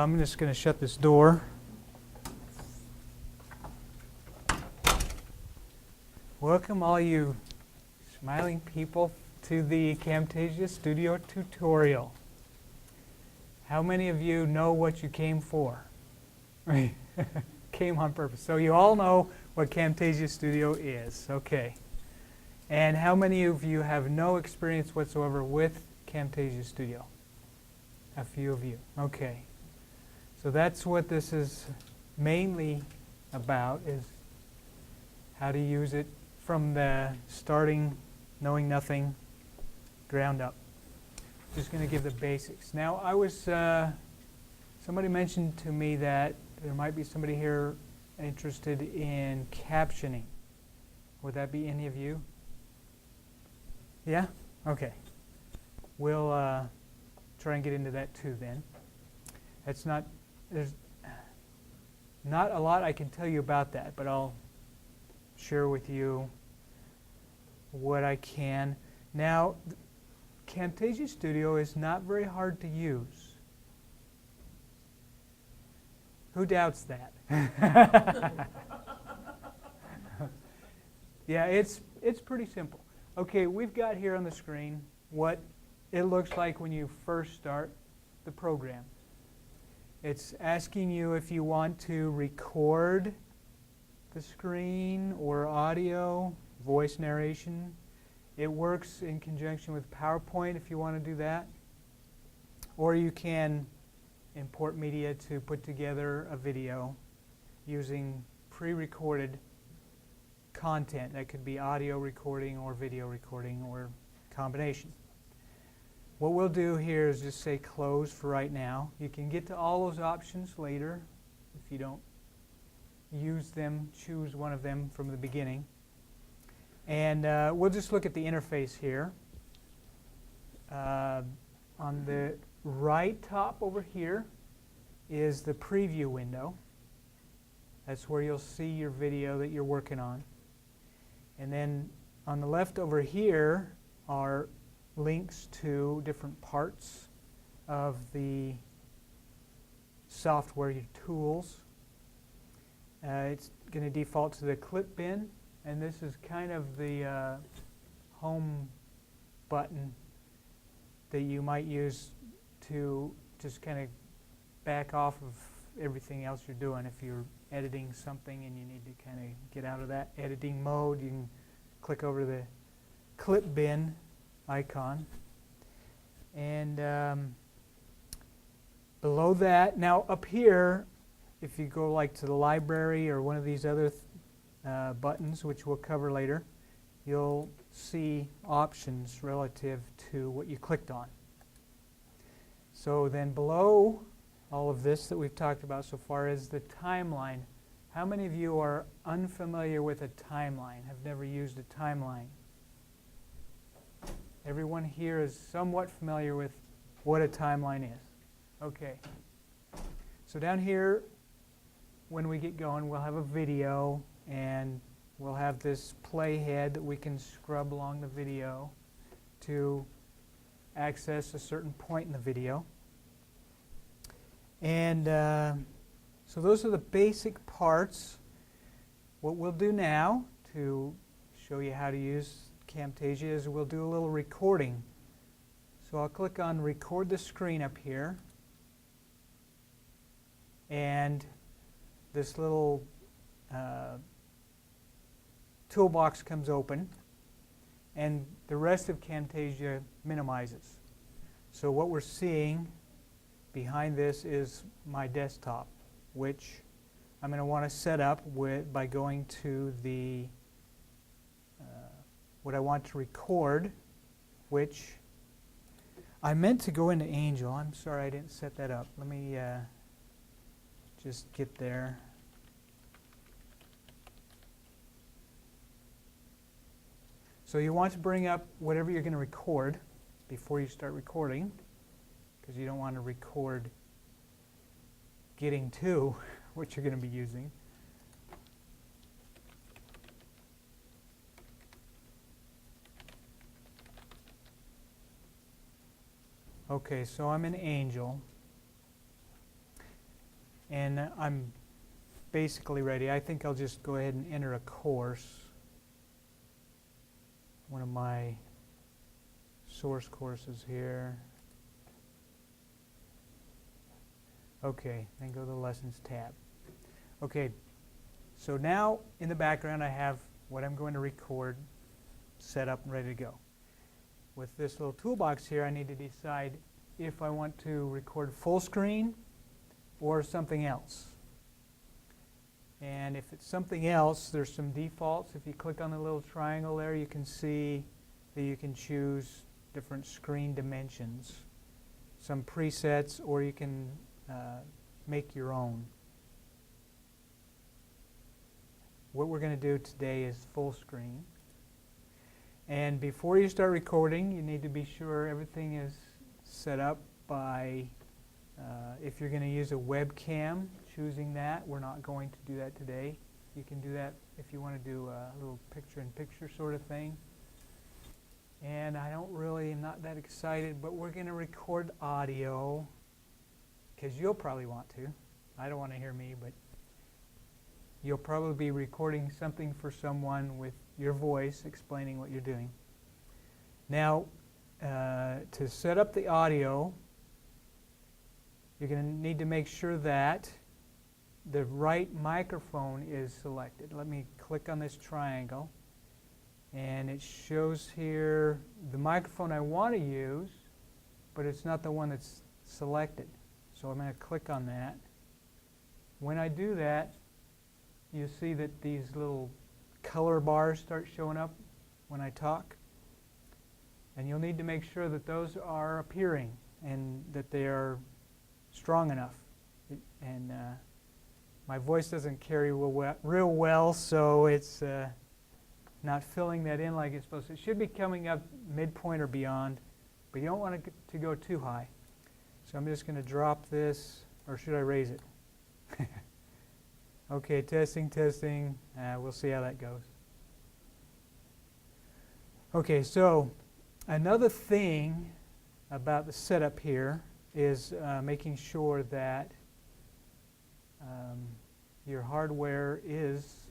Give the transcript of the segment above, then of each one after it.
I'm just going to shut this door. Welcome all you smiling people to the Camtasia Studio tutorial. How many of you know what you came for? Right. Came on purpose. So you all know what Camtasia Studio is. Okay. And how many of you have no experience whatsoever with Camtasia Studio? A few of you. Okay. So that's what this is mainly about, is how to use it from the starting, knowing nothing, ground up. Just going to give the basics. Now, somebody mentioned to me that there might be somebody here interested in captioning. Would that be any of you? Yeah? Okay. We'll try and get into that too then. There's not a lot I can tell you about that, but I'll share with you what I can. Now, Camtasia Studio is not very hard to use. Who doubts that? Yeah, it's pretty simple. Okay, we've got here on the screen what it looks like when you first start the program. It's asking you if you want to record the screen or audio, voice narration. It works in conjunction with PowerPoint if you want to do that. Or you can import media to put together a video using pre-recorded content. That could be audio recording or video recording or combination. What we'll do here is just say close for right now. You can get to all those options later if you don't use them, choose one of them from the beginning. And we'll just look at the interface here. On the right top over here is the preview window. That's where you'll see your video that you're working on. And then on the left over here are links to different parts of the software, your tools. It's going to default to the clip bin, and this is kind of the home button that you might use to just kind of back off of everything else you're doing. If you're editing something and you need to kind of get out of that editing mode, you can click over the clip bin icon. And below that, now up here, if you go like to the library or one of these other buttons, which we'll cover later, you'll see options relative to what you clicked on. So then below all of this that we've talked about so far is the timeline. How many of you are unfamiliar with a timeline, have never used a timeline? Everyone here is somewhat familiar with what a timeline is. Okay. So down here, when we get going, we'll have a video, and we'll have this playhead that we can scrub along the video to access a certain point in the video. And so those are the basic parts. What we'll do now to show you how to use Camtasia is we'll do a little recording. So I'll click on record the screen up here, and this little toolbox comes open, and the rest of Camtasia minimizes. So what we're seeing behind this is my desktop, which I'm going to want to set up by going to the what I want to record, which I meant to go into Angel. I'm sorry I didn't set that up. Let me just get there. So you want to bring up whatever you're going to record before you start recording, because you don't want to record getting to what you're going to be using. Okay, so I'm in Angel. and I'm basically ready. I think I'll just go ahead and enter a course, one of my source courses here. Okay, then go to the Lessons tab. Okay, so now in the background I have what I'm going to record set up and ready to go. With this little toolbox here, I need to decide if I want to record full screen or something else. And if it's something else, there's some defaults. If you click on the little triangle there, you can see that you can choose different screen dimensions, some presets, or you can make your own. What we're going to do today is full screen. And before you start recording, you need to be sure everything is set up by, if you're going to use a webcam, choosing that. We're not going to do that today. You can do that if you want to do a little picture-in-picture sort of thing. And I am not that excited, but we're going to record audio, because you'll probably want to. I don't want to hear me, but you'll probably be recording something for someone with your voice explaining what you're doing. Now, to set up the audio, you're going to need to make sure that the right microphone is selected. Let me click on this triangle, and it shows here the microphone I want to use, but it's not the one that's selected. So I'm going to click on that. When I do that, you see that these little color bars start showing up when I talk. And you'll need to make sure that those are appearing and that they are strong enough. And my voice doesn't carry real well, so it's not filling that in like it's supposed to. It should be coming up midpoint or beyond, but you don't want it to go too high. So I'm just going to drop this, or should I raise it? Okay, testing. We'll see how that goes. Okay, so another thing about the setup here is making sure that your hardware is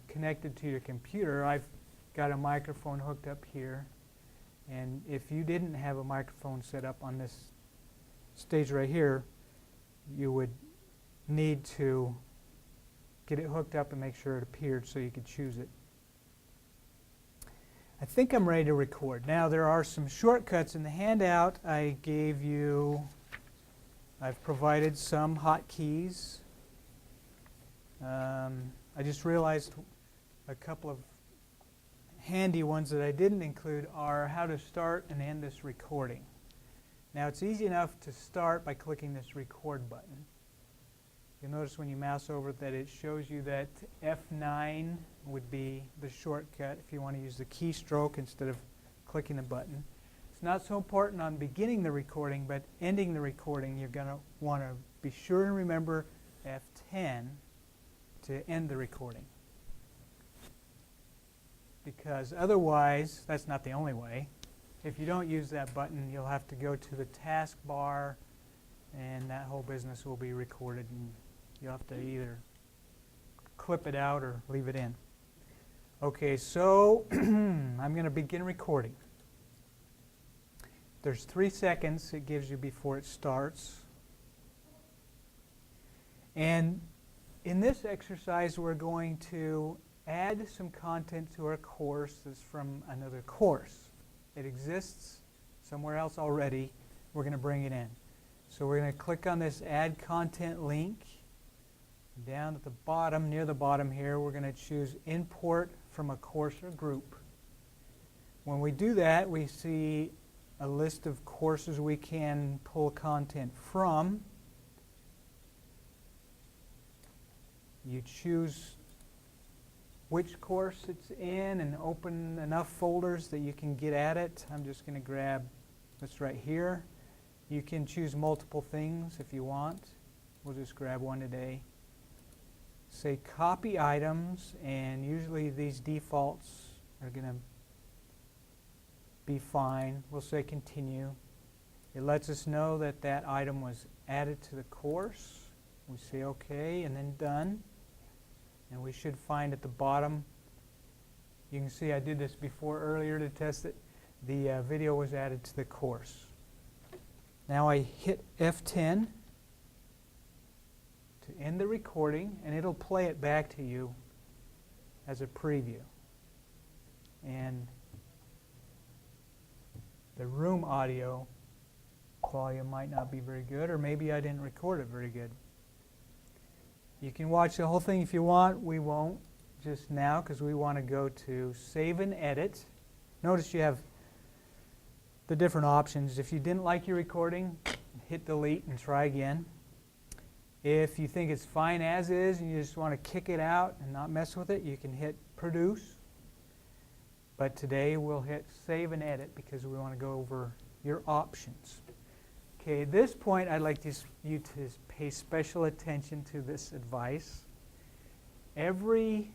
connected to your computer. I've got a microphone hooked up here, and if you didn't have a microphone set up on this stage right here, you would need to get it hooked up and make sure it appeared so you could choose it. I think I'm ready to record. Now there are some shortcuts in the handout I gave you. I've provided some hotkeys. I just realized a couple of handy ones that I didn't include are how to start and end this recording. Now it's easy enough to start by clicking this record button. You'll notice when you mouse over it that it shows you that F9 would be the shortcut if you want to use the keystroke instead of clicking the button. It's not so important on beginning the recording, but ending the recording you're going to want to be sure and remember F10 to end the recording. Because otherwise, that's not the only way. If you don't use that button, you'll have to go to the taskbar, and that whole business will be recorded, and you'll have to either clip it out or leave it in. Okay, so I'm going to begin recording. There's 3 seconds it gives you before it starts. And in this exercise, we're going to add some content to our course that's from another course. It exists somewhere else already. We're going to bring it in. So we're going to click on this Add Content link. Down at the bottom, near the bottom here, we're going to choose Import from a course or group. When we do that, we see a list of courses we can pull content from. You choose which course it's in and open enough folders that you can get at it. I'm just going to grab this right here. You can choose multiple things if you want. We'll just grab one today. Say copy items, and usually these defaults are going to be fine. We'll say continue. It lets us know that that item was added to the course. We say OK and then done. And we should find at the bottom, you can see I did this before earlier to test it, the video was added to the course. Now I hit F10 to end the recording, and it'll play it back to you as a preview. And the room audio volume might not be very good, or maybe I didn't record it very good. You can watch the whole thing if you want. We won't just now because we want to go to Save and Edit. Notice you have the different options. If you didn't like your recording, hit delete and try again. If you think it's fine as is and you just want to kick it out and not mess with it, you can hit Produce. But today we'll hit Save and Edit because we want to go over your options. Okay, at this point I'd like you to pay special attention to this advice. Every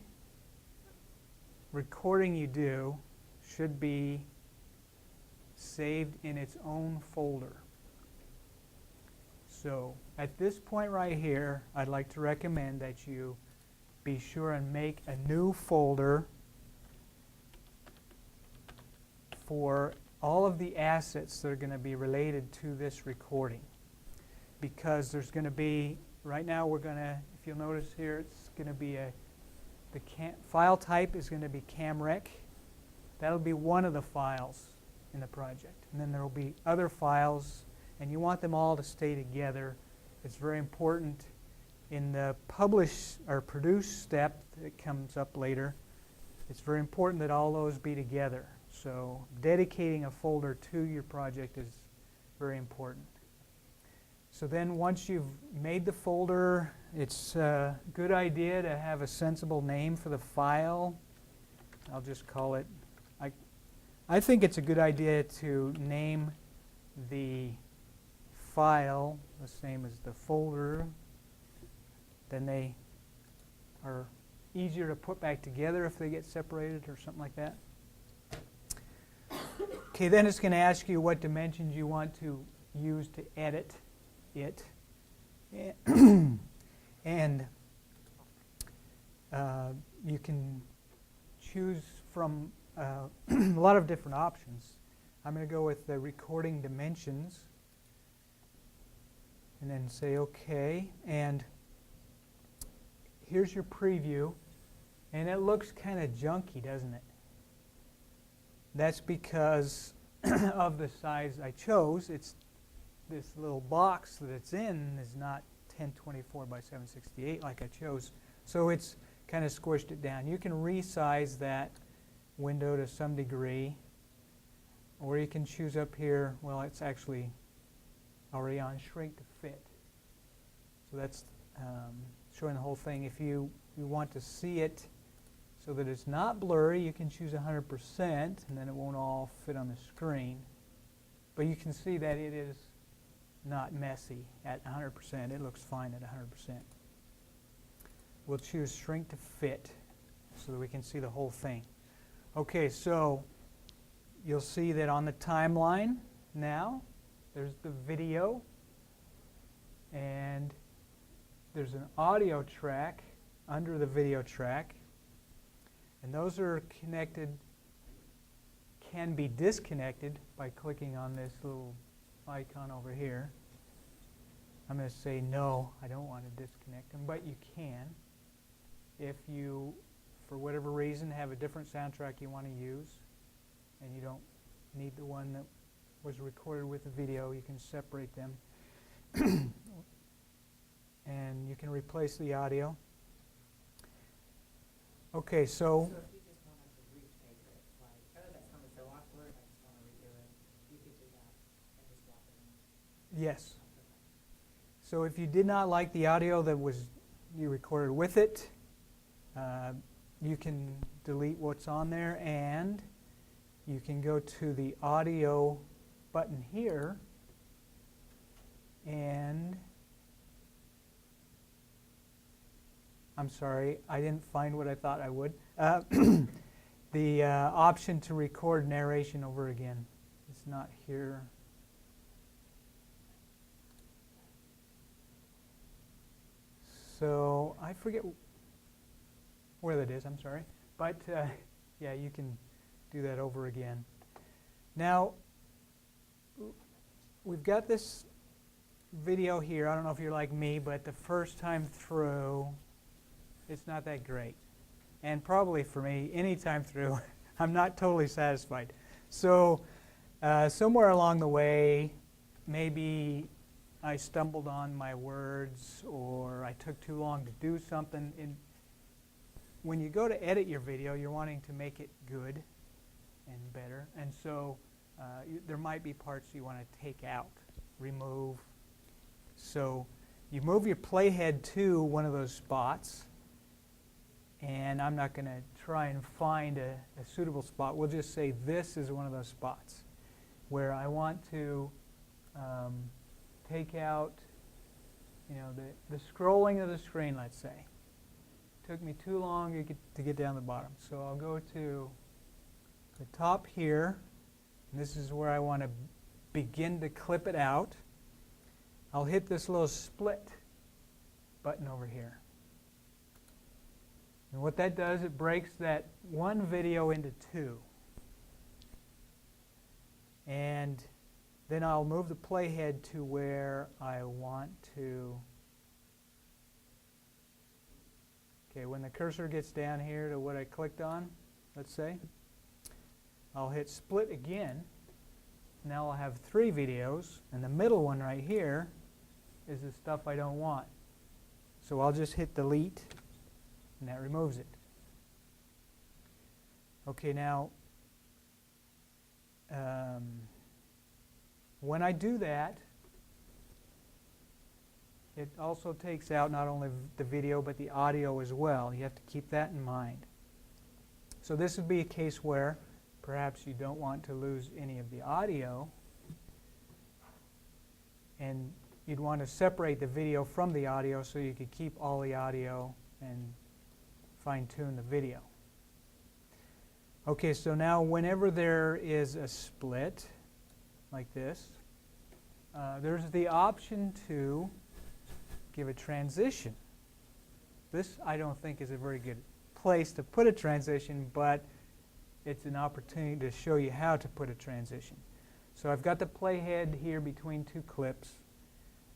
recording you do should be saved in its own folder. So at this point right here, I'd like to recommend that you be sure and make a new folder for all of the assets that are going to be related to this recording. Because there's going to be, right now we're going to, if you'll notice here, it's going to be the file type is going to be camrec. That'll be one of the files in the project. And then there will be other files, and you want them all to stay together. It's very important in the publish or produce step that comes up later. It's very important that all those be together. So dedicating a folder to your project is very important. So then once you've made the folder, it's a good idea to have a sensible name for the file. I'll just call it, I think it's a good idea to name the file the same as the folder. Then they are easier to put back together if they get separated or something like that. Okay, then it's going to ask you what dimensions you want to use to edit it. And you can choose from a lot of different options. I'm going to go with the recording dimensions and then say OK. And here's your preview. And it looks kind of junky, doesn't it? That's because of the size I chose. It's this little box that it's in is not 1024 by 768 like I chose. So it's kind of squished it down. You can resize that window to some degree, or you can choose up here, well, it's actually already on shrink to fit. So that's showing the whole thing. If you want to see it so that it's not blurry, you can choose 100%, and then it won't all fit on the screen. But you can see that it is not messy at 100%. It looks fine at 100%. We'll choose shrink to fit so that we can see the whole thing. Okay, so you'll see that on the timeline now, there's the video, and there's an audio track under the video track. And those are connected, can be disconnected by clicking on this little icon over here. I'm going to say no, I don't want to disconnect them, but you can. If you, for whatever reason, have a different soundtrack you want to use, and you don't need the one that was recorded with the video, you can separate them. And you can replace the audio. Okay, so if you just wanted to retake it, like, oh, that sounded so awkward, I just want to redo it, you could do that and just swap it in. yes. So if you did not like the audio that you recorded with it, you can delete what's on there, and you can go to the audio button here, and I'm sorry, I didn't find what I thought I would. The option to record narration over again. It's not here. So I forget where that is, I'm sorry. But yeah, you can do that over again. Now, we've got this video here. I don't know if you're like me, but the first time through, it's not that great. And probably for me, any time through, I'm not totally satisfied. So somewhere along the way, maybe I stumbled on my words or I took too long to do something. When you go to edit your video, you're wanting to make it good and better. And so there might be parts you want to take out, remove. So you move your playhead to one of those spots. And I'm not going to try and find a suitable spot. We'll just say this is one of those spots where I want to take out, the scrolling of the screen, let's say. Took me too long to get down the bottom. So I'll go to the top here. And this is where I want to begin to clip it out. I'll hit this little split button over here. And what that does, it breaks that one video into two. And then I'll move the playhead to where I want to. Okay, when the cursor gets down here to what I clicked on, let's say, I'll hit split again. Now I'll have 3 videos, and the middle one right here is the stuff I don't want. So I'll just hit delete, and that removes it. Okay, now, when I do that, it also takes out not only the video but the audio as well. You have to keep that in mind. So this would be a case where perhaps you don't want to lose any of the audio, and you'd want to separate the video from the audio so you could keep all the audio and fine-tune the video. Okay, so now whenever there is a split like this, there's the option to give a transition. This I don't think is a very good place to put a transition, but it's an opportunity to show you how to put a transition. So I've got the playhead here between 2 clips.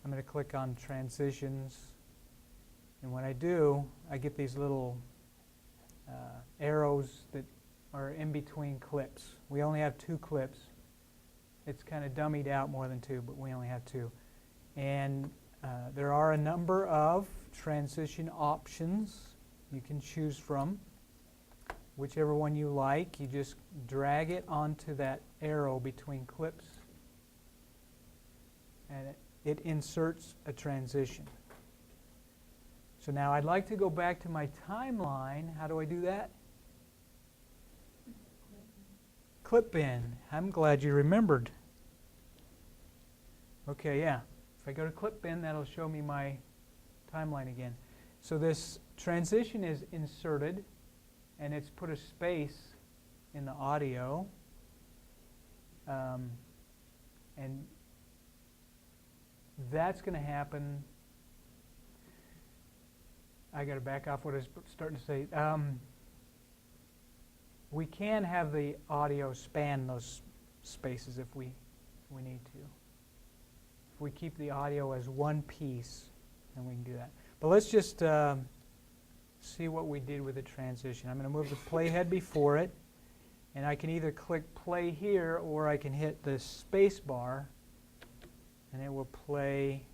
I'm going to click on transitions, and when I do, I get these little arrows that are in between clips. We only have 2 clips. It's kind of dummied out more than 2, but we only have 2. And there are a number of transition options you can choose from. Whichever one you like, you just drag it onto that arrow between clips, and it inserts a transition. So now I'd like to go back to my timeline. How do I do that? Clip bin. I'm glad you remembered. Okay, yeah. If I go to clip bin, that'll show me my timeline again. So this transition is inserted, and it's put a space in the audio. And that's going to happen. I got to back off what I was starting to say. We can have the audio span those spaces if we need to. If we keep the audio as one piece, then we can do that. But let's just see what we did with the transition. I'm going to move the playhead before it, and I can either click play here or I can hit the space bar, and it will play.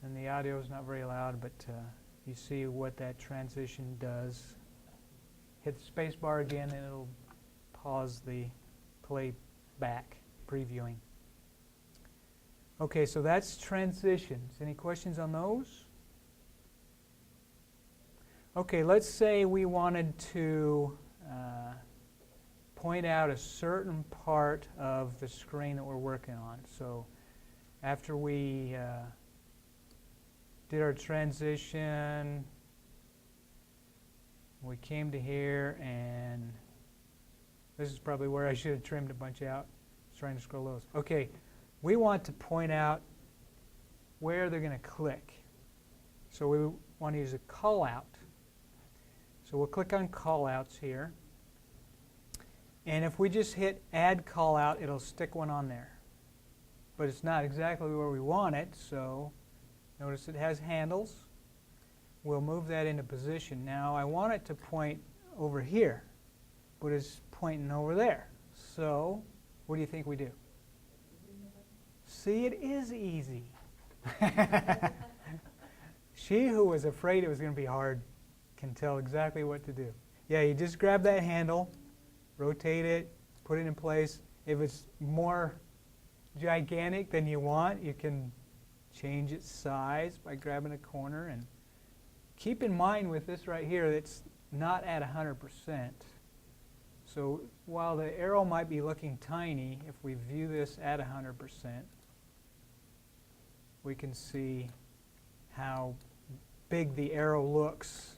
And the audio is not very loud, but you see what that transition does. Hit the space bar again, and it'll pause the playback previewing. Okay, so that's transitions. Any questions on those? Okay, let's say we wanted to point out a certain part of the screen that we're working on. So after we did our transition, we came to here, and this is probably where I should have trimmed a bunch out. I was trying to scroll those. Okay, we want to point out where they're going to click. So we want to use a callout. So we'll click on callouts here. And if we just hit add callout, it'll stick one on there. But it's not exactly where we want it, so notice it has handles. We'll move that into position. Now I want it to point over here, but it's pointing over there. So what do you think we do? See, it is easy. She who was afraid it was going to be hard can tell exactly what to do. Yeah, you just grab that handle, rotate it, put it in place. If it's more gigantic than you want, you can change its size by grabbing a corner. And keep in mind with this right here, it's not at 100%. So while the arrow might be looking tiny, if we view this at 100%, we can see how big the arrow looks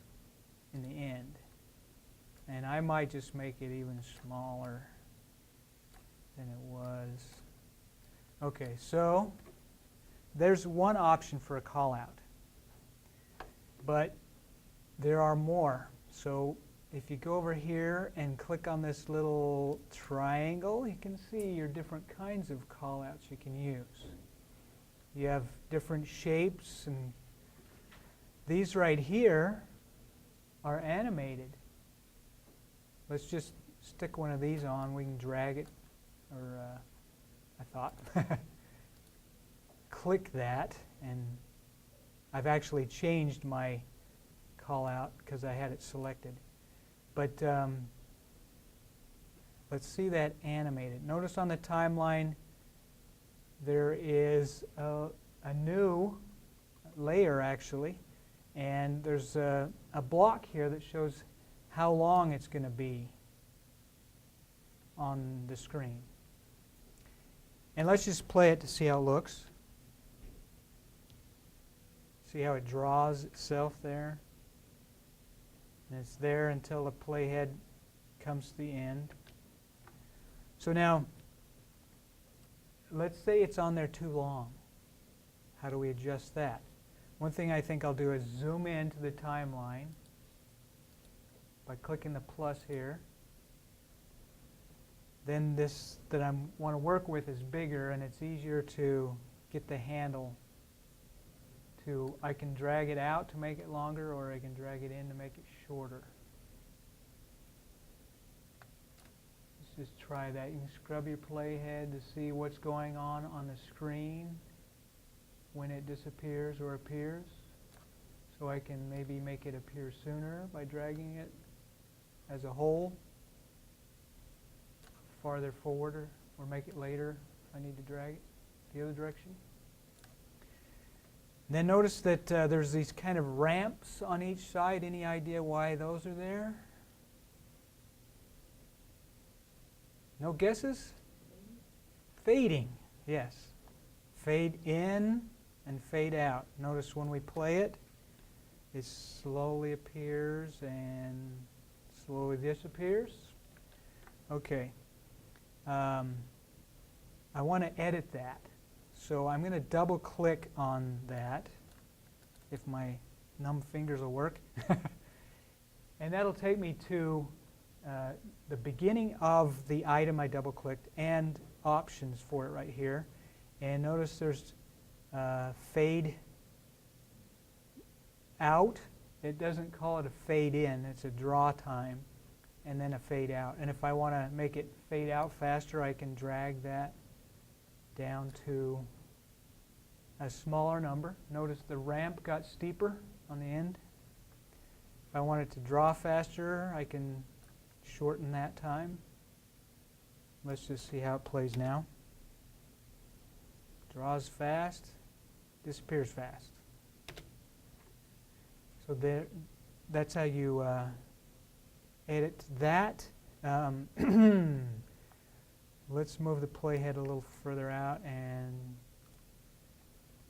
in the end. And I might just make it even smaller than it was. Okay, so there's one option for a callout. But there are more. So if you go over here and click on this little triangle, you can see your different kinds of callouts you can use. You have different shapes, and these right here are animated. Let's just stick one of these on. We can drag it, or I thought. Click that, and I've actually changed my callout because I had it selected. But let's see that animated. Notice on the timeline there is a new layer actually, and there's a block here that shows how long it's going to be on the screen. And let's just play it to see how it looks. See how it draws itself there? And it's there until the playhead comes to the end. So now, let's say it's on there too long. How do we adjust that? One thing I think I'll do is zoom into the timeline by clicking the plus here. Then this that I want to work with is bigger, and it's easier to get the handle to, I can drag it out to make it longer, or I can drag it in to make it shorter. Let's just try that. You can scrub your playhead to see what's going on the screen when it disappears or appears. So I can maybe make it appear sooner by dragging it as a whole, farther forward, or make it later if I need to drag it the other direction. Then notice that there's these kind of ramps on each side. Any idea why those are there? No guesses? Fading, yes. Fade in and fade out. Notice when we play it, it slowly appears and slowly disappears. Okay. I want to edit that. So I'm going to double click on that, if my numb fingers will work. And that'll take me to the beginning of the item I double clicked and options for it right here. And notice there's fade out. It doesn't call it a fade in, it's a draw time, and then a fade out. And if I want to make it fade out faster, I can drag that down to a smaller number. Notice the ramp got steeper on the end. If I want it to draw faster, I can shorten that time. Let's just see how it plays now. Draws fast, disappears fast. So that's how you edit that. Let's move the playhead a little further out, and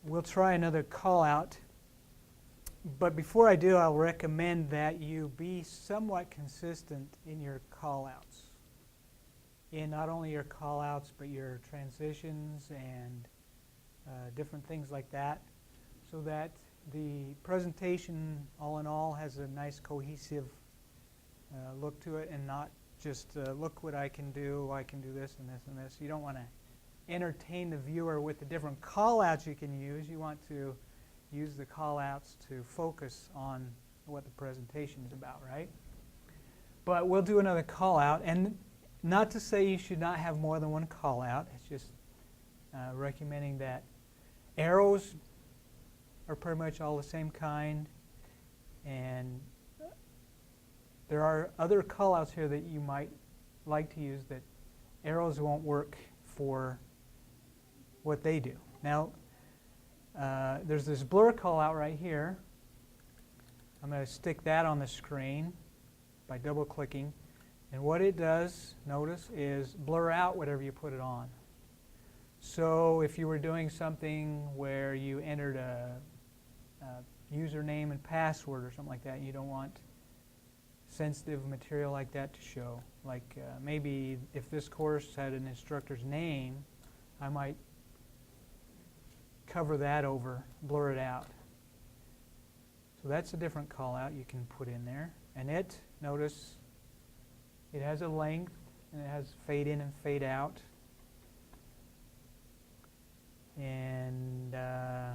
we'll try another call out. But before I do, I'll recommend that you be somewhat consistent in your call outs. In not only your call outs, but your transitions and different things like that, so that the presentation, all in all, has a nice cohesive look to it, and not just look what I can do this and this and this. You don't want to entertain the viewer with the different callouts you can use. You want to use the callouts to focus on what the presentation is about, right? But we'll do another callout, and not to say you should not have more than one callout. It's just recommending that arrows are pretty much all the same kind, and there are other callouts here that you might like to use that arrows won't work for what they do. Now, there's this blur callout right here. I'm going to stick that on the screen by double-clicking. And what it does, notice, is blur out whatever you put it on. So if you were doing something where you entered a username and password or something like that, you don't want sensitive material like that to show. Like maybe if this course had an instructor's name, I might cover that over, blur it out. So that's a different callout you can put in there. And it, notice, it has a length, and it has fade in and fade out. And I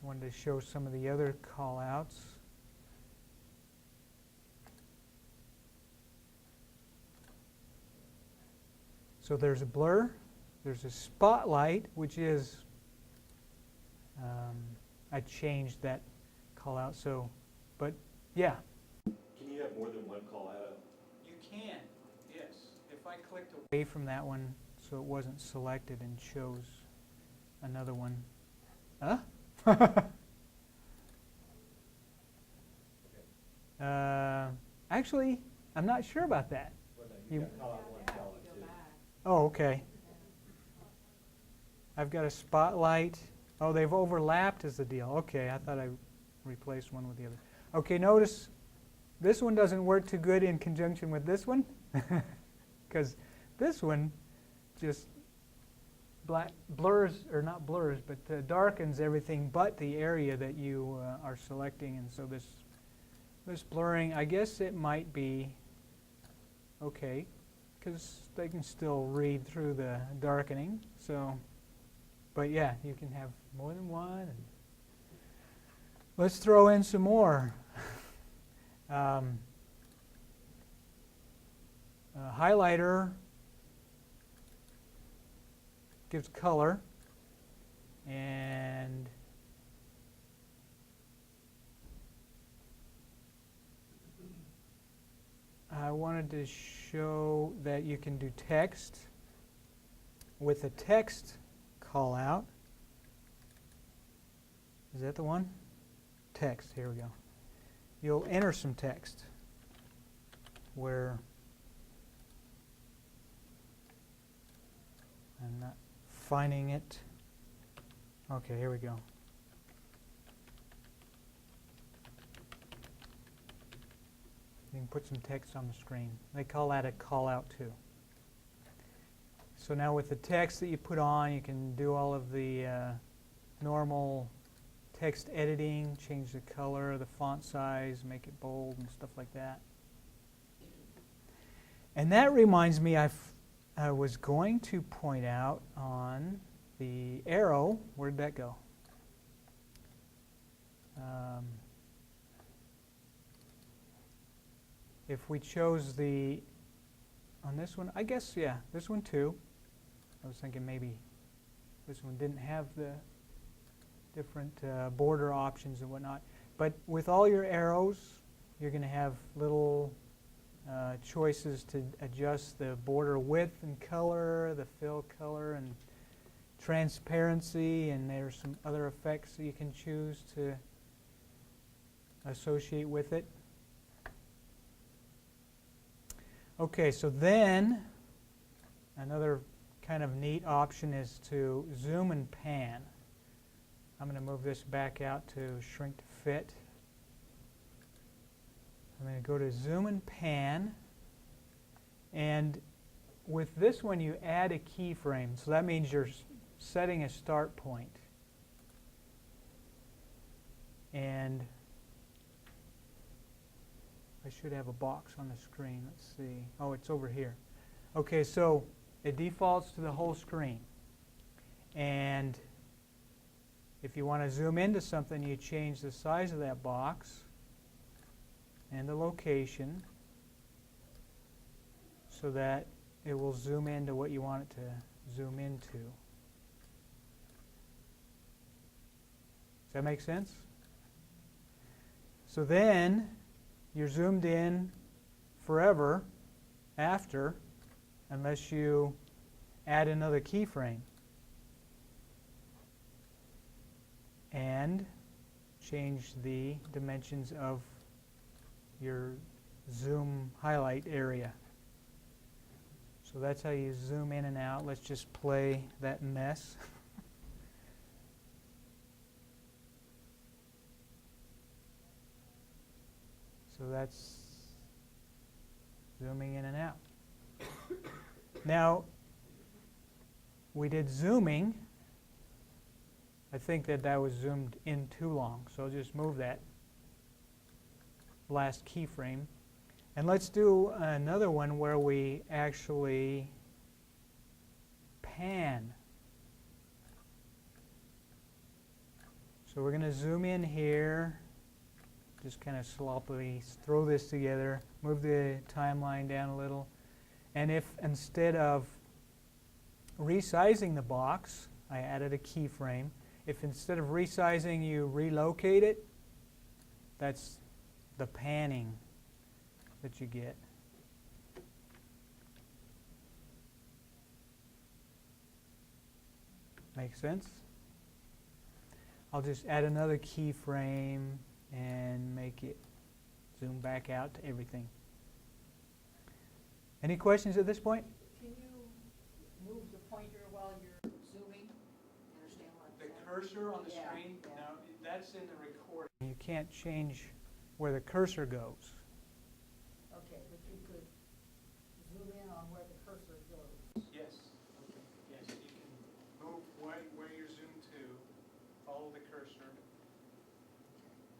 wanted to show some of the other callouts. So there's a blur, there's a spotlight, which is, I changed that callout. So, but yeah. Can you have more than one call out? You can, yes. If I clicked away from that one so it wasn't selected and chose another one. Huh? Actually, I'm not sure about that. Well, no, you got call out one, call out two. Oh, okay. I've got a spotlight. Oh, they've overlapped is the deal. Okay, I thought I replaced one with the other. Okay, notice this one doesn't work too good in conjunction with this one, because this one just blurs, or not blurs, but darkens everything but the area that you are selecting. And so this blurring, I guess it might be okay, because they can still read through the darkening. So, but yeah, you can have more than one. And let's throw in some more. Highlighter gives color, and I wanted to show that you can do text with a text callout. Is that the one? Text, here we go. You'll enter some text where I'm not finding it. Okay, here we go. You can put some text on the screen. They call that a callout too. So now with the text that you put on, you can do all of the normal text editing, change the color, the font size, make it bold and stuff like that. And that reminds me, I was going to point out on the arrow, where'd that go? If we chose the, on this one, I guess, yeah, this one too. I was thinking maybe this one didn't have the different border options and whatnot. But with all your arrows, you're going to have little choices to adjust the border width and color, the fill color and transparency, and there's some other effects that you can choose to associate with it. Okay, so then another kind of neat option is to zoom and pan. I'm going to move this back out to shrink to fit. I'm going to go to zoom and pan, and with this one you add a keyframe, so that means you're setting a start point. And I should have a box on the screen. Let's see. Oh, it's over here. Okay, so it defaults to the whole screen. And if you want to zoom into something, you change the size of that box and the location so that it will zoom into what you want it to zoom into. Does that make sense? So then you're zoomed in forever after, unless you add another keyframe and change the dimensions of your zoom highlight area. So that's how you zoom in and out. Let's just play that mess. So that's zooming in and out. Now, we did zooming. I think that was zoomed in too long, so I'll just move that last keyframe. And let's do another one where we actually pan. So we're going to zoom in here, just kind of sloppily throw this together, move the timeline down a little. And if instead of resizing the box, I added a keyframe, if instead of resizing you relocate it, that's the panning that you get. Make sense? I'll just add another keyframe and make it zoom back out to everything. Any questions at this point? Can you move the pointer while you're zooming? Understand what I'm The saying? cursor on the Yeah, screen? yeah. No, that's in the recording. You can't change where the cursor goes. Okay, but you could zoom in on where the cursor goes. Yes. Okay. Yes, you can move where you're zoomed to, follow the cursor.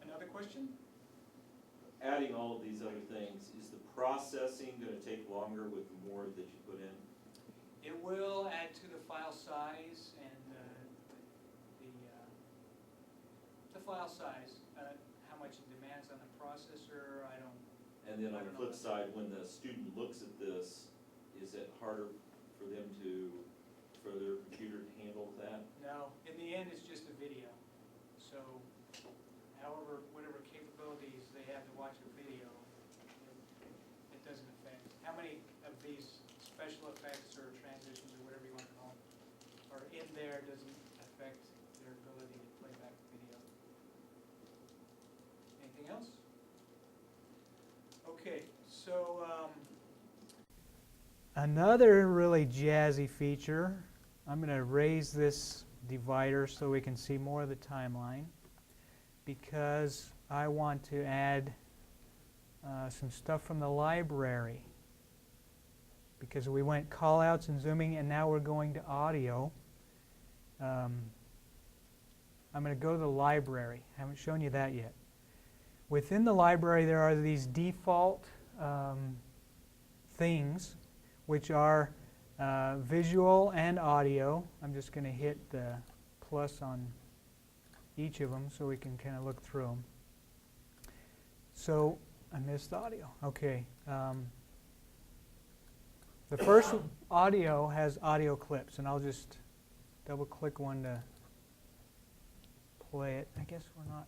Another question? Adding all of these other things, is the processing going to take longer with the more that you put in? It will add to the file size and the file size. How much it demands on the processor, I don't. And then I on the don't flip know. side, when the student looks at this, is it harder for them for their computer to handle that? No, in the end, it's just a video. So, however, whatever capabilities they have to watch a video, it doesn't affect. How many of these special effects or transitions or whatever you want to call them are in there doesn't affect their ability to play back the video. Anything else? Okay, so another really jazzy feature, I'm going to raise this divider so we can see more of the timeline, because I want to add some stuff from the library. Because we went callouts and zooming, and now we're going to audio. I'm going to go to the library. I haven't shown you that yet. Within the library, there are these default things, which are visual and audio. I'm just going to hit the plus on each of them so we can kind of look through them. So I missed audio. Okay. The first audio has audio clips, and I'll just double click one to play it. I guess we're not.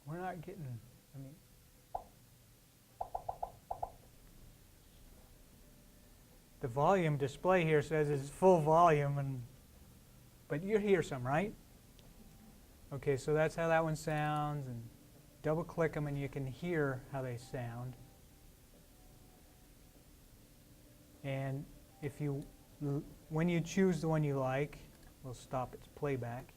We're not getting, I mean, the volume display here says it's full volume, but you hear some, right? Okay, so that's how that one sounds, and double click them and you can hear how they sound. And if you, when you choose the one you like, we'll stop its playback.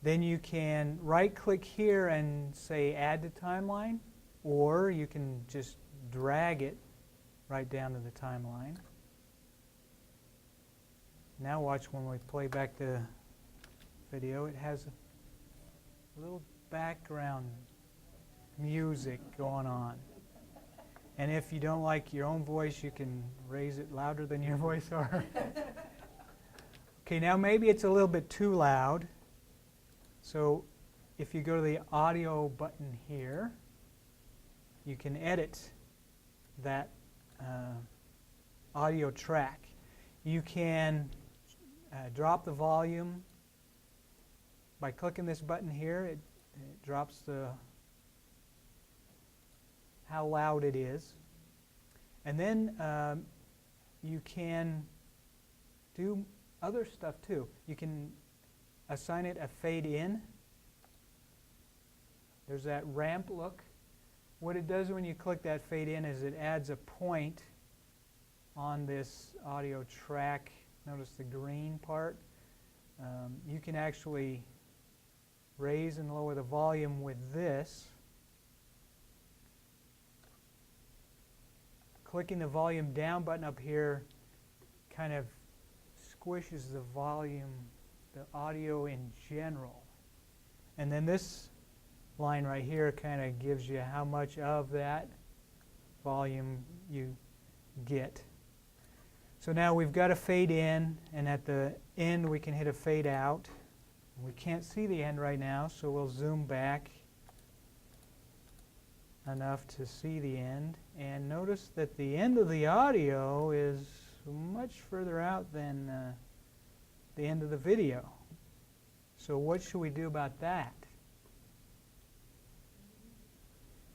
Then you can right-click here and say Add to Timeline, or you can just drag it right down to the timeline. Now watch when we play back the video, it has a little background music going on. And if you don't like your own voice, you can raise it louder than your voice are. Okay, now maybe it's a little bit too loud. So if you go to the audio button here, you can edit that audio track. You can drop the volume by clicking this button here. It drops how loud it is. And then you can do other stuff too. You can assign it a fade in. There's that ramp look. What it does when you click that fade in is it adds a point on this audio track. Notice the green part. You can actually raise and lower the volume with this. Clicking the volume down button up here kind of squishes the volume, the audio in general. And then this line right here kind of gives you how much of that volume you get. So now we've got a fade in, and at the end we can hit a fade out. We can't see the end right now, so we'll zoom back enough to see the end. And notice that the end of the audio is much further out than the end of the video. So what should we do about that?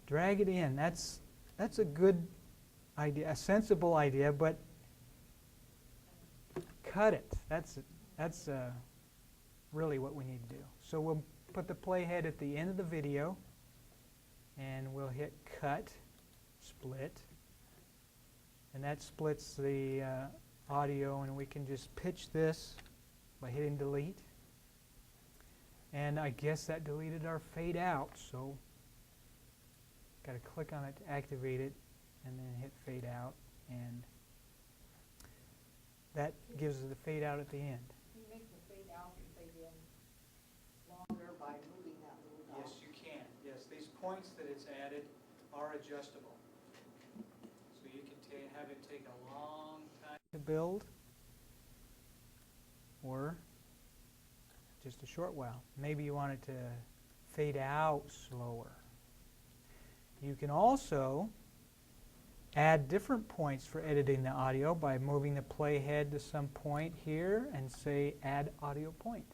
Drag it in. That's a good idea, a sensible idea, but cut it. That's really what we need to do. So we'll put the playhead at the end of the video, and we'll hit cut, split, and that splits the audio, and we can just pitch this by hitting delete. And I guess that deleted our fade out, so got to click on it to activate it, and then hit fade out, and that gives us the fade out at the end. Can you make the fade out and fade in longer by moving that little dot? Yes, you can. Yes, these points that it's added are adjustable. So you can have it take a long time to build, or just a short while. Maybe you want it to fade out slower. You can also add different points for editing the audio by moving the playhead to some point here and say add audio point.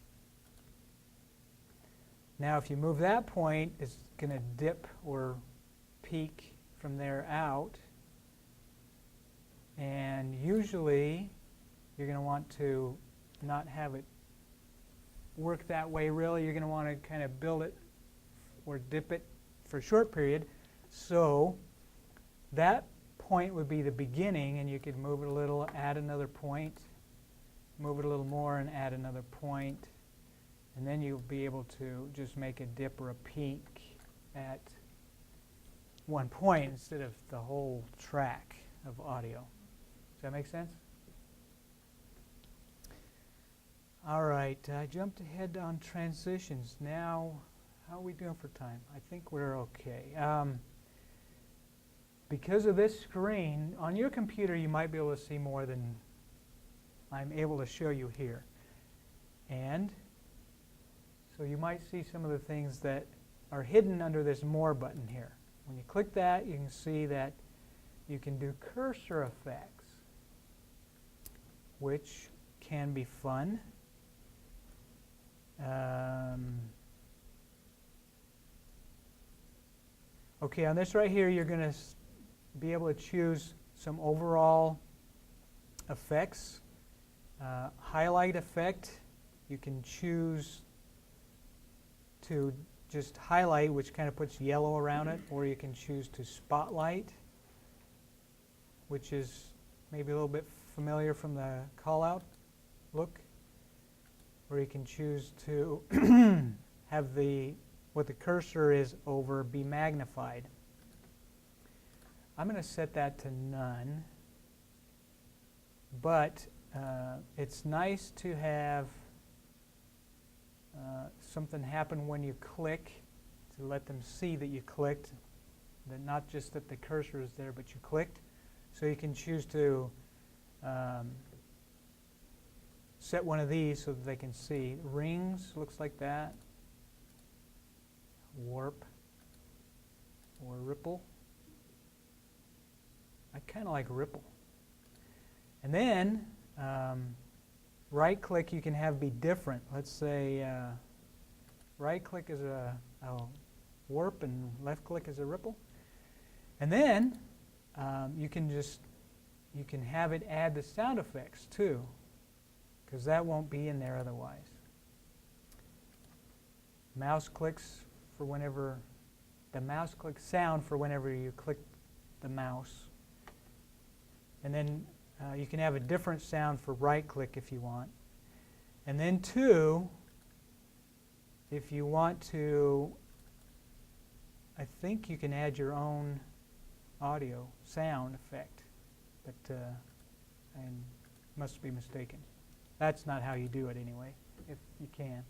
Now if you move that point, it's going to dip or peak from there out, and usually you're going to want to not have it work that way really. You're going to want to kind of build it or dip it for a short period. So that point would be the beginning, and you could move it a little, add another point, move it a little more and add another point, and then you'll be able to just make a dip or a peak at one point instead of the whole track of audio. Does that make sense? All right, I jumped ahead on transitions. Now, how are we doing for time? I think we're okay. Because of this screen, on your computer you might be able to see more than I'm able to show you here. And so you might see some of the things that are hidden under this More button here. When you click that, you can see that you can do cursor effects, which can be fun. Okay, on this right here, you're going to be able to choose some overall effects. Highlight effect, you can choose to just highlight, which kind of puts yellow around it, or you can choose to spotlight, which is maybe a little bit familiar from the callout look, or you can choose to have what the cursor is over be magnified. I'm going to set that to none, but it's nice to have something happen when you click to let them see that you clicked, that not just that the cursor is there, but you clicked. So you can choose to set one of these so that they can see. Rings looks like that. Warp or ripple. I kind of like ripple. And then right click you can have be different. Let's say right click is a warp and left click is a ripple. And then you can have it add the sound effects too, because that won't be in there otherwise. Mouse clicks for whenever, the mouse click sound for whenever you click the mouse. And then you can have a different sound for right click if you want. And then two, if you want to, I think you can add your own audio sound effect, but I must be mistaken. That's not how you do it anyway, if you can.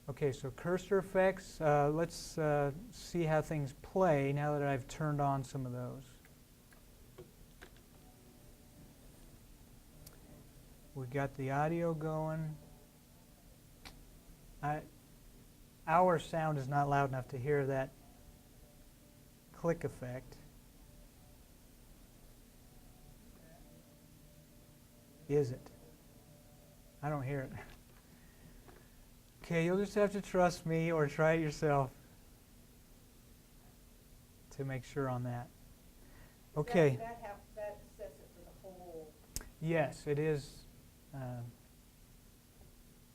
Okay, so cursor effects. Let's see how things play now that I've turned on some of those. We got the audio going. Our sound is not loud enough to hear that click effect. Is it? I don't hear it. Okay, you'll just have to trust me or try it yourself to make sure on that. Okay. That sets it for the whole. Yes, it is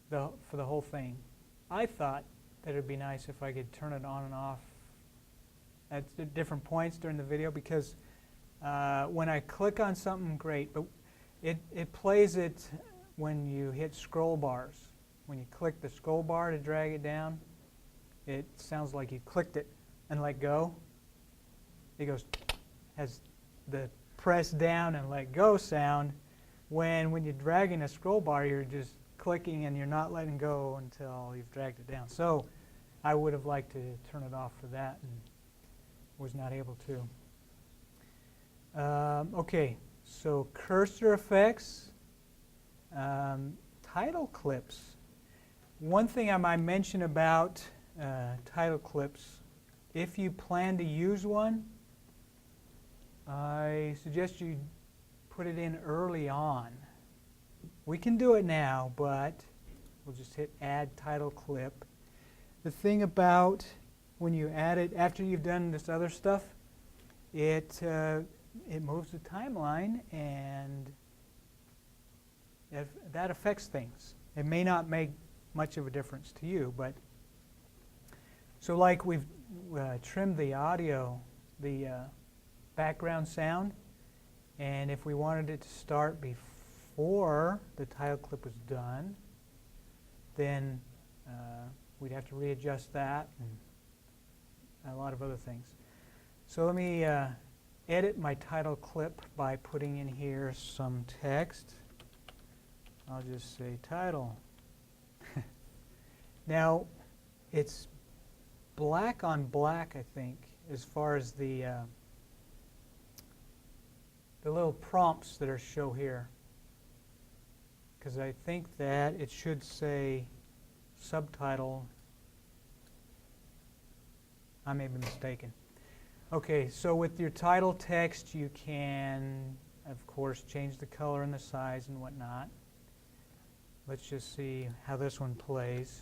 for the whole thing. I thought that it would be nice if I could turn it on and off at different points during the video, because when I click on something, great, but it plays it when you hit scroll bars. When you click the scroll bar to drag it down, it sounds like you clicked it and let go. It goes, has the press down and let go sound, when you're dragging a scroll bar, you're just clicking and you're not letting go until you've dragged it down. So I would have liked to turn it off for that and was not able to. Okay, so cursor effects, title clips. One thing I might mention about title clips, if you plan to use one, I suggest you put it in early on. We can do it now, but we'll just hit add title clip. The thing about when you add it after you've done this other stuff, it moves the timeline, and that affects things. It may not make much of a difference to you, but so like we've trimmed the audio, the background sound, and if we wanted it to start before the title clip was done, then we'd have to readjust that and a lot of other things. So let me edit my title clip by putting in here some text. I'll just say title. Now, it's black on black, I think, as far as the little prompts that are shown here, because I think that it should say subtitle. I may be mistaken. Okay, so with your title text, you can, of course, change the color and the size and whatnot. Let's just see how this one plays.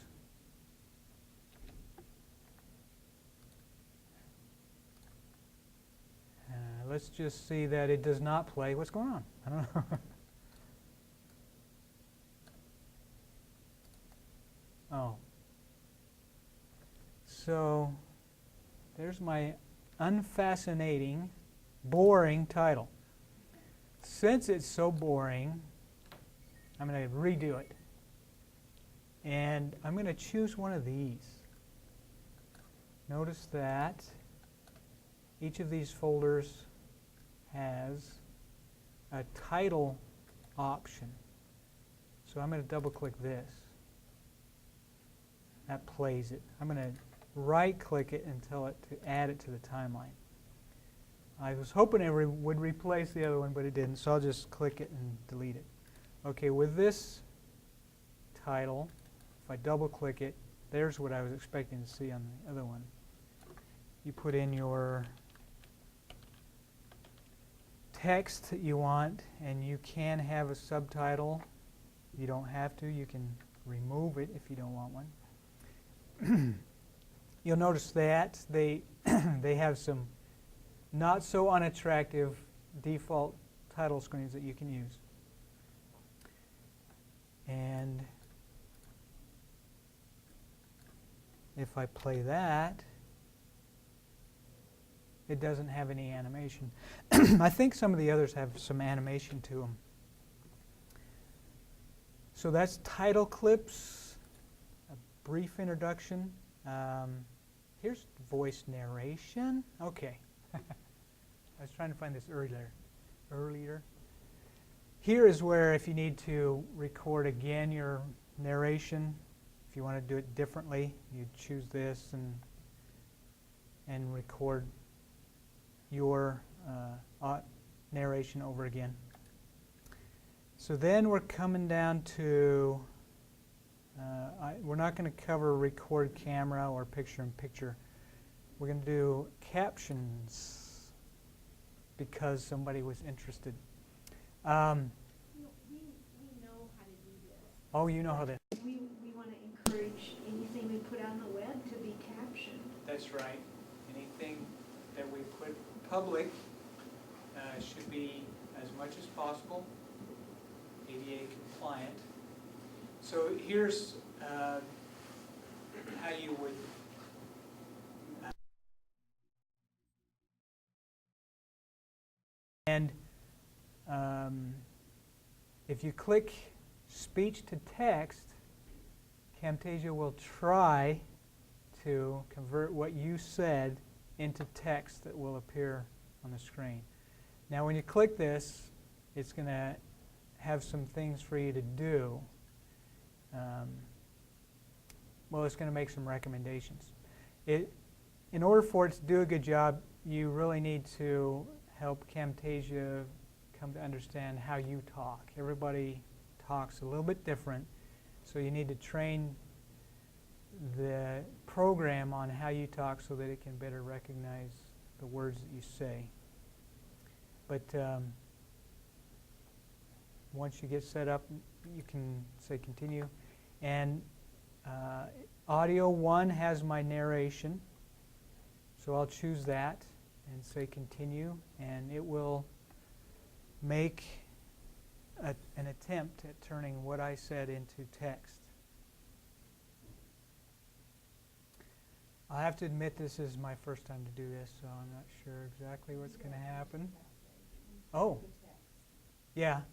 Let's just see that it does not play. What's going on? I don't know. Oh. So there's my unfascinating, boring title. Since it's so boring, I'm going to redo it. And I'm going to choose one of these. Notice that each of these folders has a title option. So I'm going to double click this. That plays it. I'm going to right click it and tell it to add it to the timeline. I was hoping it would replace the other one, but it didn't, so I'll just click it and delete it. Okay, with this title, if I double click it, there's what I was expecting to see on the other one. You put in your text that you want, and you can have a subtitle. You don't have to. You can remove it if you don't want one. You'll notice that they have some not so unattractive default title screens that you can use. And if I play that, it doesn't have any animation. I think some of the others have some animation to them. So that's title clips, a brief introduction. Here's voice narration. Okay. I was trying to find this earlier. Here is where if you need to record again your narration, if you want to do it differently, you choose this and record your narration over again. So then we're coming down to, we're not going to cover record camera or picture-in-picture. We're going to do captions because somebody was interested. We know how to do this. Oh, you know how to. We want to encourage anything we put on the web to be captioned. That's right. Anything that we put public should be, as much as possible, ADA compliant. So here's how you would and if you click speech to text, Camtasia will try to convert what you said into text that will appear on the screen. Now when you click this, it's going to have some things for you to do. Well, it's going to make some recommendations. In order for it to do a good job, you really need to help Camtasia come to understand how you talk. Everybody talks a little bit different, so you need to train the program on how you talk so that it can better recognize the words that you say. But once you get set up, you can say continue. And audio 1 has my narration, so I'll choose that and say continue, and it will make an attempt at turning what I said into text. I have to admit this is my first time to do this, so I'm not sure exactly what's going to happen. Oh, yeah. And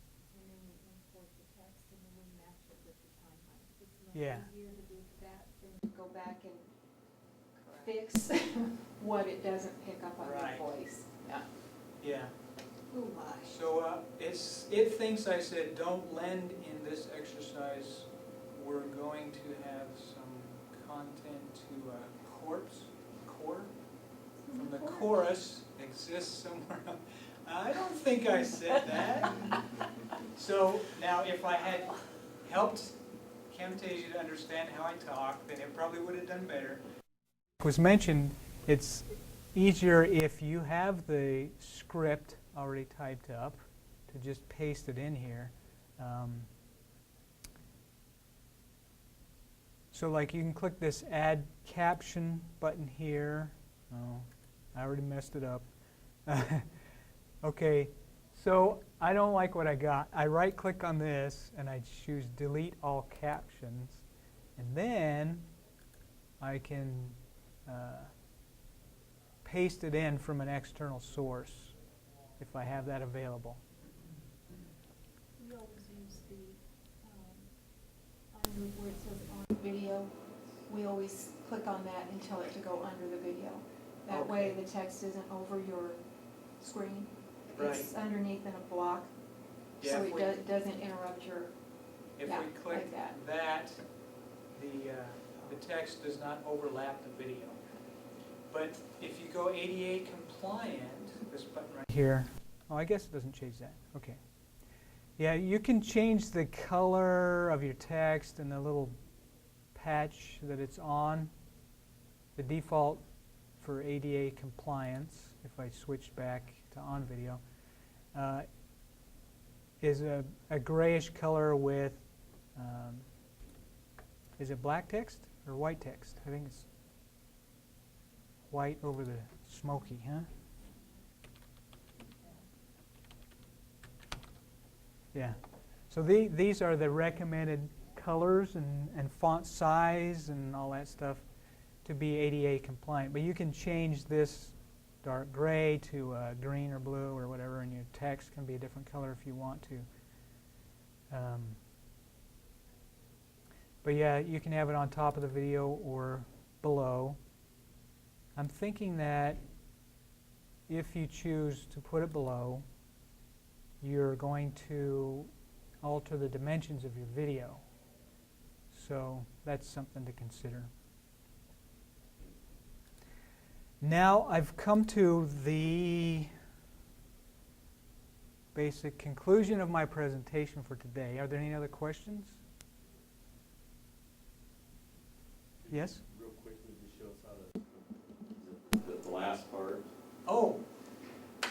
then we import the text and then we match it with the timeline. It's much Yeah. easier to do that than to go back and fix what it doesn't pick up on Right. your voice. Yeah. Yeah. Oh my. So it thinks I said don't lend in this exercise. We're going to have some content to core from the chorus exists somewhere else. I don't think I said that. So now if I had helped Camtasia to understand how I talk, then it probably would have done better. It was mentioned it's easier if you have the script already typed up to just paste it in here. So like you can click this add caption button here. Oh, I already messed it up. Okay, so I don't like what I got. I right click on this and I choose delete all captions, and then I can paste it in from an external source if I have that available. We always use the, under where it says on video, we always click on that and tell it to go under the video. That way Okay. the text isn't over your screen. Right. It's underneath in a block, Yeah, so if it we- doesn't interrupt your If Yeah, we click like that, the text does not overlap the video. But if you go ADA compliant, this button right here, oh, I guess it doesn't change that. Okay. Yeah, you can change the color of your text and the little patch that it's on. The default for ADA compliance, if I switch back to on video, is a grayish color with, is it black text or white text? I think it's white over the smoky, huh? Yeah. So these are the recommended colors and font size and all that stuff to be ADA compliant. But you can change this dark gray to green or blue or whatever, and your text can be a different color if you want to. But yeah, you can have it on top of the video or below. I'm thinking that if you choose to put it below, you're going to alter the dimensions of your video. So that's something to consider. Now I've come to the basic conclusion of my presentation for today. Are there any other questions? Yes? Real quickly, just show us how to, the last part. Oh,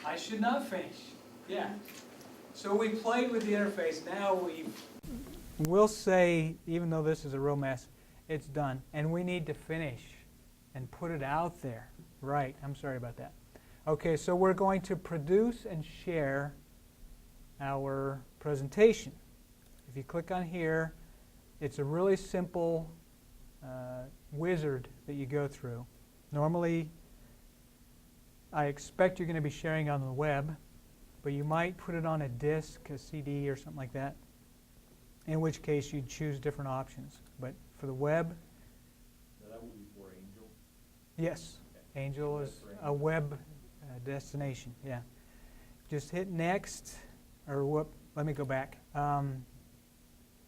I should not finish. Yeah. So we played with the interface. Now we'll say, even though this is a real mess, it's done. And we need to finish and put it out there. Right, I'm sorry about that. Okay, so we're going to produce and share our presentation. If you click on here, it's a really simple wizard that you go through. Normally, I expect you're going to be sharing on the web, but you might put it on a disk, a CD, or something like that, in which case you'd choose different options. But for the web, Now that would be for Angel. yes, Okay. Angel is a web destination, yeah. Just hit next, or whoop, let me go back.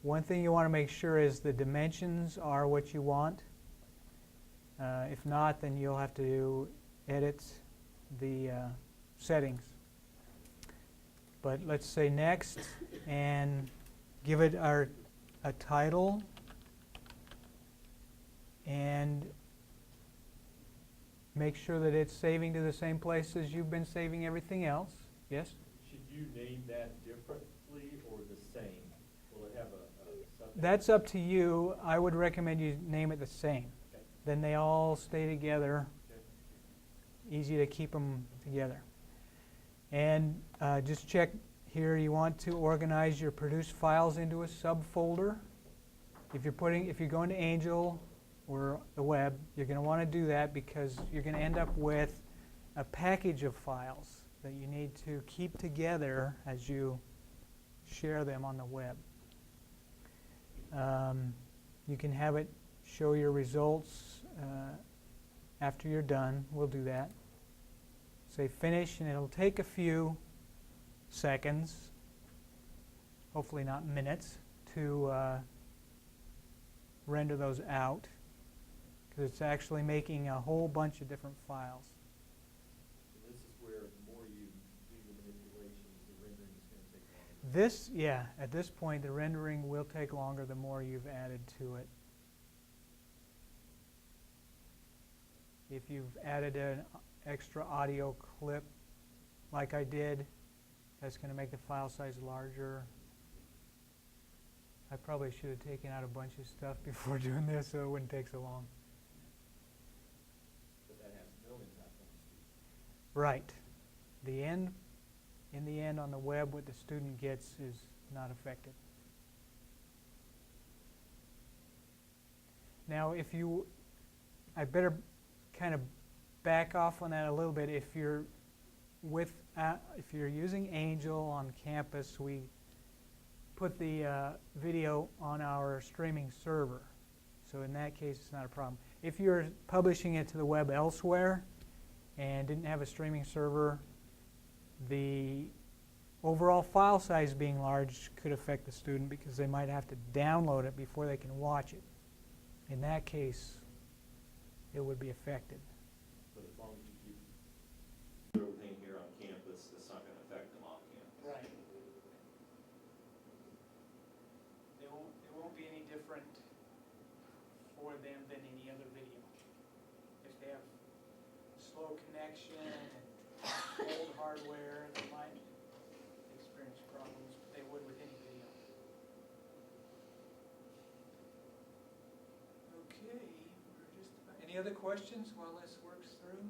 One thing you want to make sure is the dimensions are what you want. If not, then you'll have to edit the settings. But let's say next and give it a title and make sure that it's saving to the same place as you've been saving everything else. Yes? Should you name that differently or the same? Will it have something? That's up to you. I would recommend you name it the same. Okay. Then they all stay together. Okay. Easy to keep them together. And just check here, you want to organize your produced files into a subfolder. If you're going to Angel or the web, you're going to want to do that because you're going to end up with a package of files that you need to keep together as you share them on the web. You can have it show your results after you're done. We'll do that. Say finish, and it'll take a few seconds, hopefully not minutes, to render those out, because it's actually making a whole bunch of different files. So this is where the more you do the manipulations, the rendering is going to take longer. At this point, the rendering will take longer the more you've added to it. If you've added an extra audio clip, like I did, that's going to make the file size larger. I probably should have taken out a bunch of stuff before doing this so it wouldn't take so long. But that has no impact on the student. Right. In the end, on the web, what the student gets is not affected. Now, I better kind of back off on that a little bit. If you're using Angel on campus, we put the video on our streaming server. So in that case, it's not a problem. If you're publishing it to the web elsewhere and didn't have a streaming server, the overall file size being large could affect the student because they might have to download it before they can watch it. In that case, it would be affected. But as long as you keep Everything here on campus, it's not gonna affect them off campus. Right. It won't be any different for them than any other video. If they have slow connection and old hardware, they might experience problems, but they would with any video. Okay, any other questions while this works through?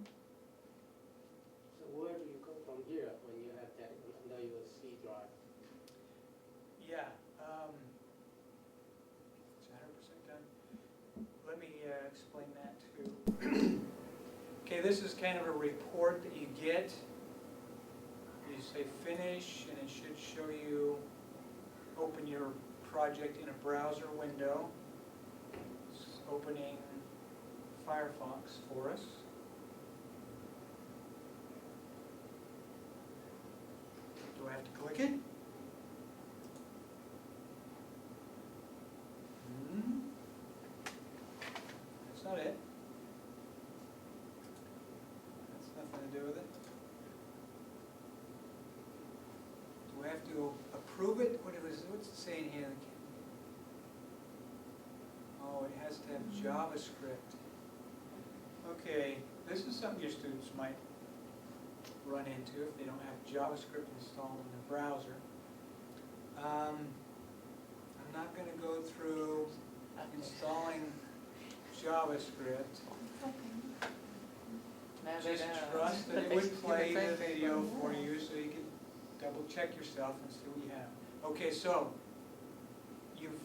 So where do you go from here when you have that under your C drive? Yeah, it's 100% done. Let me explain that too. Okay, this is kind of a report that you get. You say finish, and it should show you, open your project in a browser window. It's opening Firefox for us. Do I have to click it? That's not it. That's nothing to do with it. Do I have to approve it? What's it saying here? Oh, it has to have JavaScript. Okay, this is something your students might run into if they don't have JavaScript installed in their browser. I'm not going to go through installing JavaScript. Just trust that it would play the video for you so you can double check yourself and see what you have. Okay, so you've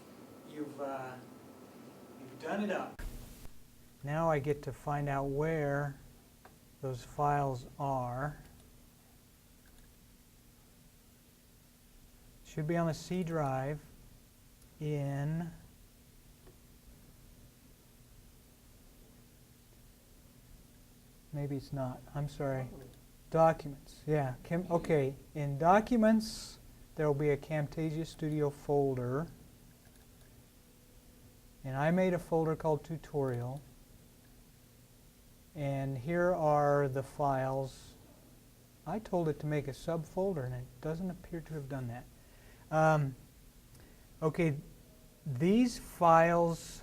done it up. Now I get to find out where those files are. Should be on the C drive in maybe it's not. I'm sorry. Documents. Yeah. Okay. In Documents, there will be a Camtasia Studio folder. And I made a folder called Tutorial. And here are the files. I told it to make a subfolder, and it doesn't appear to have done that. Okay, these files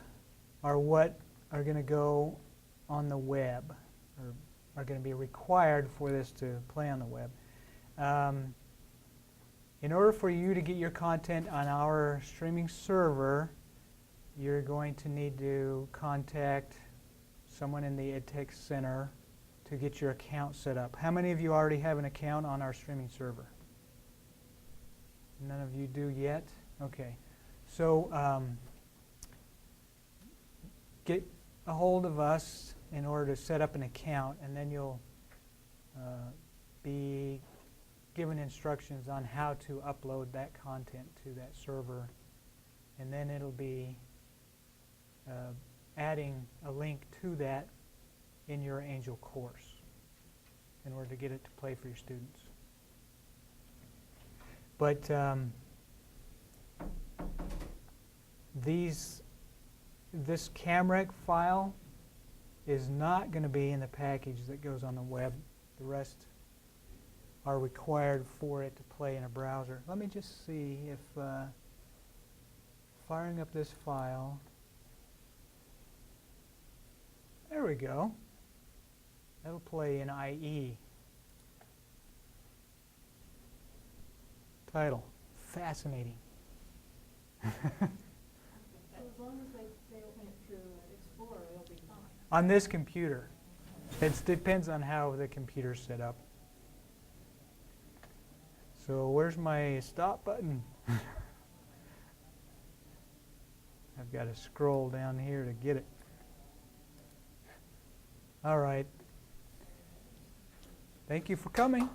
are what are going to go on the web, or are going to be required for this to play on the web. In order for you to get your content on our streaming server, you're going to need to contact someone in the EdTech Center to get your account set up. How many of you already have an account on our streaming server? None of you do yet? Okay. So get a hold of us in order to set up an account, and then you'll be given instructions on how to upload that content to that server, and then it'll be adding a link to that in your Angel course in order to get it to play for your students. But this CamRec file is not going to be in the package that goes on the web. The rest are required for it to play in a browser. Let me just see if firing up this file. There we go. That'll play in IE. Title, fascinating. So as long as they open it through Explorer, it'll be fine. On this computer. It depends on how the computer's set up. So where's my stop button? I've got to scroll down here to get it. All right. Thank you for coming.